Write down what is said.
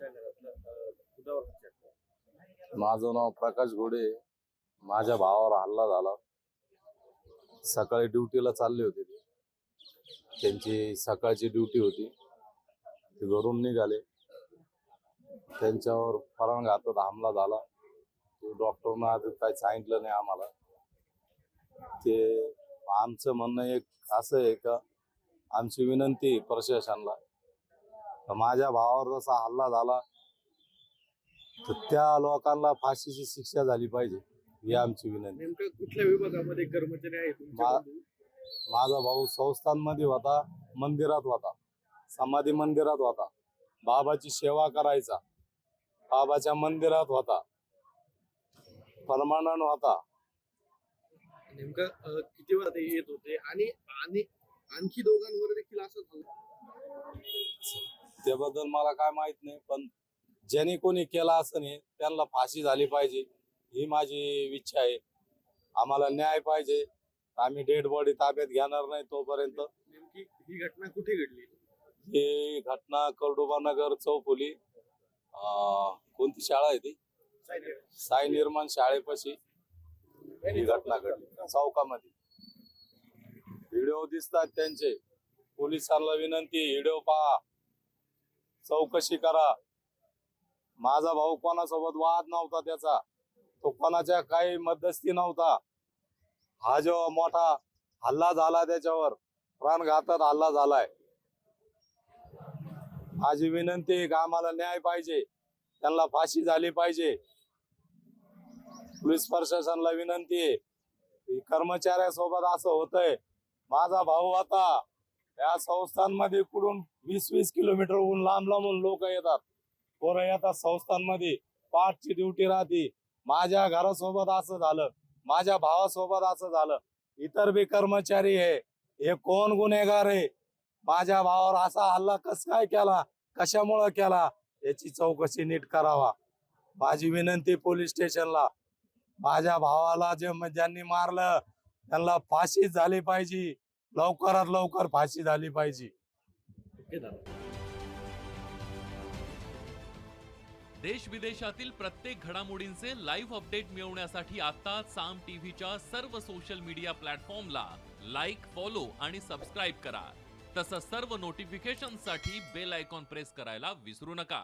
तुमच्या घरातलं कुणावर हत्या झाली? माझं नाव प्रकाश घोडे. माझ्या भावावर हल्ला झाला. सकाळी ड्युटीला चालले होते ते. त्यांची सकाळची ड्युटी होती. ते घरून निघाले. त्यांच्यावर प्राणघातक हमला झाला. डॉक्टरनं आज काही सांगितलं नाही आम्हाला. ते आमचं म्हणणं एक असं आहे का, आमची विनंती आहे प्रशासनाला, माझ्या भावावर जसा हल्ला झाला तर त्या लोकांना फाशीची शिक्षा झाली पाहिजे, ही आमची विनंती. नेमकं कुठल्या विभागामध्ये कर्मचारी आहे तुमच्या? माझा भाऊ संस्थांमध्ये होता, मंदिरात होता, समाधी मंदिरात होता, बाबाची सेवा करायचा, बाबाच्या मंदिरात होता, परमानंद होता. नेमकं किती वेळा ते येत होते आणि आणखी दोघांवर देखील असं झालं? त्याबद्दल मला काय माहित नाही, पण ज्याने कोणी केला असं नाही त्यांना फाशी झाली पाहिजे, ही माझी इच्छा आहे. आम्हाला न्याय पाहिजे. आम्ही डेड बॉडी ताब्यात घेणार नाही तोपर्यंत. नेमकी ही घटना कुठे घडली? ही घटना कर्डोबा नगर चौफुली, कोणती शाळा आहे ती, साई निर्माण शाळेपाशी ही घटना घडली, चौकामध्ये. व्हिडिओ दिसतात त्यांचे. पोलिसांना विनंती, व्हिडिओ पहा, चौकशी करा. माझा भाऊ कोणासोबत वाद नव्हता त्याचा, तो कोणाच्या काही मध्यस्थी नव्हता. हा जो मोठा हल्ला झाला त्याच्यावर, प्राणघातक हल्ला झालाय. माझी विनंती आहे की आम्हाला न्याय पाहिजे, त्यांना फाशी झाली पाहिजे. पोलीस प्रशासनाला विनंती आहे, कर्मचाऱ्यासोबत असं होतंय. माझा भाऊ आता या संस्थांमध्ये कुठून 20-20 किलोमीटरहून लांब लांबून लोक येतात, पोरं येतात संस्थांमध्ये. 5ची ड्युटी राहते. माझ्या घरासोबत असं झालं, माझ्या भावासोबत असं झालं, इतर बी कर्मचारी आहे. हे कोण गुन्हेगार आहे? माझ्या भावावर असा हल्ला कस काय केला, कशामुळे केला, याची चौकशी नीट करावा. माझी विनंती पोलीस स्टेशनला, माझ्या भावाला ज्यांनी मारलं त्यांना फाशी झाली पाहिजे, लवकरात लवकर फाशी झाली पाहिजे. देश विदेशातील प्रत्येक घडामोडींचे लाईव्ह अपडेट मिळवण्यासाठी आता साम टीव्हीच्या सर्व सोशल मीडिया प्लॅटफॉर्मला लाईक, फॉलो आणि सबस्क्राईब करा. तसंच सर्व नोटिफिकेशनसाठी बेल आयकॉन प्रेस करायला विसरू नका.